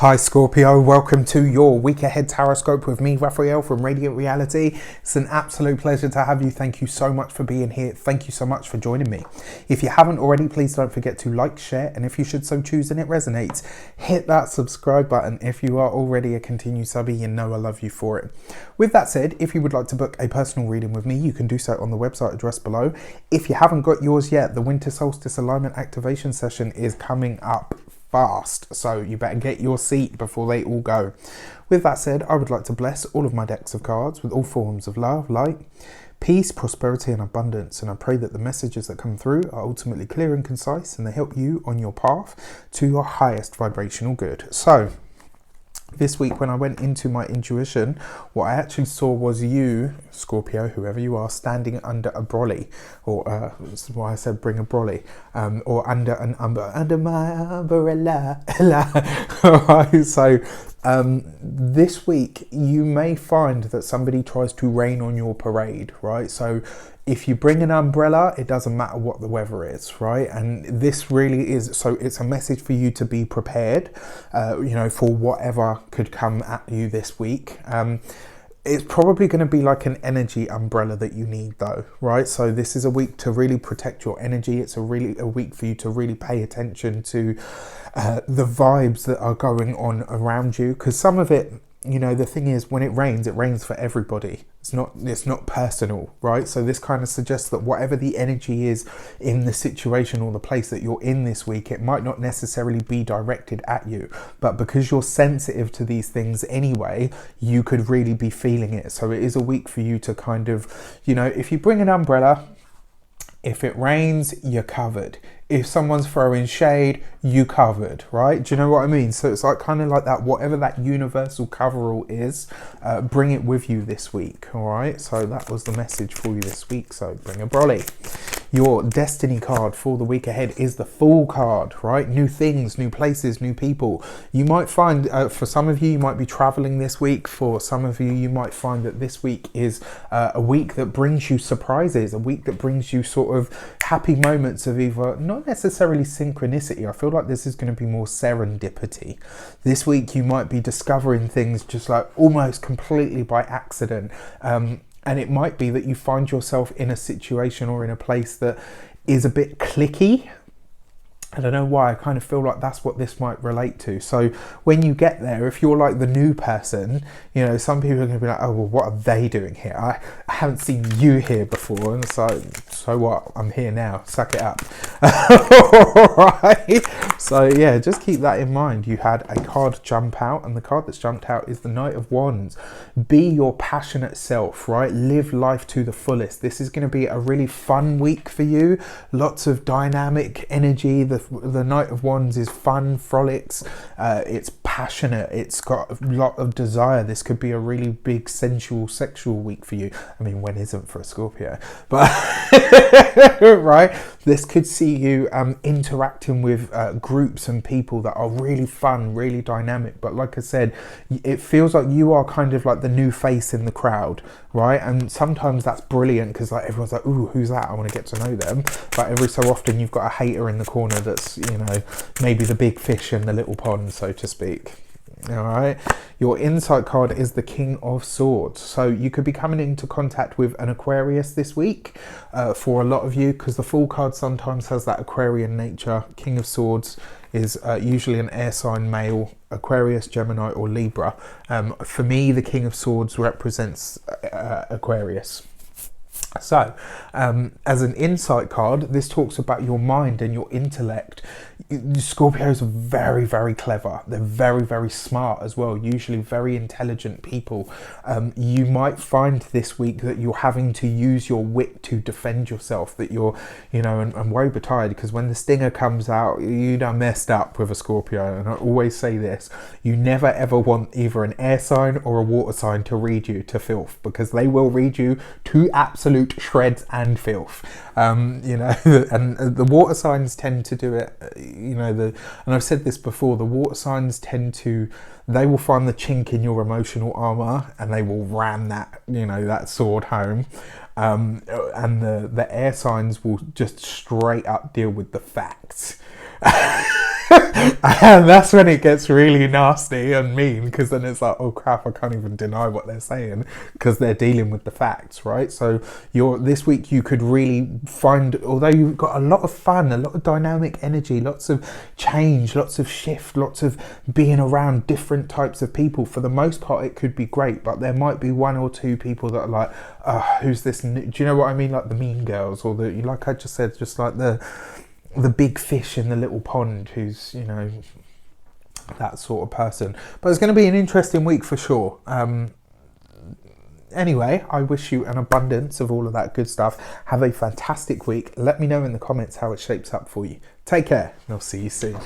Hi Scorpio, welcome to your week ahead tarot with me, Raphael from Reydiant Reality. It's an absolute pleasure to have you. Thank you so much for being here. Thank you so much for joining me. If you haven't already, please don't forget to like, share, and if you should so choose and it resonates, hit that subscribe button. If you are already a continued subby, you know I love you for it. With that said, if you would like to book a personal reading with me, you can do so on the website address below. If you haven't got yours yet, the Winter Solstice Alignment Activation Session is coming up fast, so you better get your seat before they all go. With that said, I would like to bless all of my decks of cards with all forms of love, light, peace, prosperity and abundance, and I pray that the messages that come through are ultimately clear and concise and they help you on your path to your highest vibrational good. So this week when I went into my intuition, what I actually saw was you, Scorpio, whoever you are, standing under a brolly, or this is why I said bring a brolly, or under an under my umbrella. Alright, so this week you may find that somebody tries to rain on your parade, right? So if you bring an umbrella, it doesn't matter what the weather is, right? And this really is, so it's a message for you to be prepared, for whatever could come at you this week. It's probably going to be like an energy umbrella that you need though, right? So this is a week to really protect your energy. It's a week for you to really pay attention to the vibes that are going on around you, because some of it, the thing is, when it rains for everybody. It's not personal, right? So this kind of suggests that whatever the energy is in the situation or the place that you're in this week, it might not necessarily be directed at you, but because you're sensitive to these things anyway, you could really be feeling it. So it is a week for you to kind of, if you bring an umbrella, if it rains, you're covered. If someone's throwing shade, you covered, right? Do you know what I mean? So it's like kind of like that, whatever that universal coverall is, bring it with you this week, all right? So that was the message for you this week, so bring a brolly. Your destiny card for the week ahead is the Fool card, right? New things, new places, new people. You might find, for some of you, you might be traveling this week. For some of you, you might find that this week is a week that brings you surprises, a week that brings you sort of happy moments of either, not necessarily synchronicity. I feel like this is going to be more serendipity. This week, you might be discovering things just like almost completely by accident. And it might be that you find yourself in a situation or in a place that is a bit cliquey. I don't know why, I kind of feel like that's what this might relate to. So when you get there, if you're like the new person, some people are going to be like, oh, well, what are they doing here? I haven't seen you here before. And so what? I'm here now. Suck it up. Alright. So yeah, just keep that in mind. You had a card jump out, and the card that's jumped out is the Knight of Wands. Be your passionate self, right? Live life to the fullest. This is going to be a really fun week for you. Lots of dynamic energy. The Knight of Wands is fun, frolics, it's passionate, it's got a lot of desire. This could be a really big sensual, sexual week for you. I mean, when isn't for a Scorpio? But, right? This could see you interacting with groups and people that are really fun, really dynamic. But like I said, it feels like you are kind of like the new face in the crowd, right? And sometimes that's brilliant because like everyone's like, ooh, who's that? I want to get to know them. But every so often you've got a hater in the corner that's, maybe the big fish in the little pond, so to speak. All right. Your insight card is the King of Swords. So you could be coming into contact with an Aquarius this week for a lot of you, because the Fool card sometimes has that Aquarian nature. King of Swords is usually an air sign male, Aquarius, Gemini or Libra. For me, the King of Swords represents Aquarius. So, as an insight card, this talks about your mind and your intellect. Scorpios are very, very clever. They're very, very smart as well, usually very intelligent people. You might find this week that you're having to use your wit to defend yourself, that you're, and woe betide, because when the stinger comes out, you done messed up with a Scorpio. And I always say this, you never ever want either an air sign or a water sign to read you to filth, because they will read you to absolute shreds and filth. And the water signs tend to do it, and I've said this before, the water signs they will find the chink in your emotional armor and they will ram that, that sword home. And the air signs will just straight up deal with the facts. And that's when it gets really nasty and mean, because then it's like, oh crap, I can't even deny what they're saying because they're dealing with the facts, right? So this week you could really find, although you've got a lot of fun, a lot of dynamic energy, lots of change, lots of shift, lots of being around different types of people. For the most part, it could be great, but there might be one or two people that are like, who's this? Do you know what I mean? Like the mean girls, or like I just said, just like the big fish in the little pond, who's, you know, that sort of person. But it's going to be an interesting week for sure. Anyway, I wish you an abundance of all of that good stuff. Have a fantastic week. Let me know in the comments how it shapes up for you. Take care, and I'll see you soon.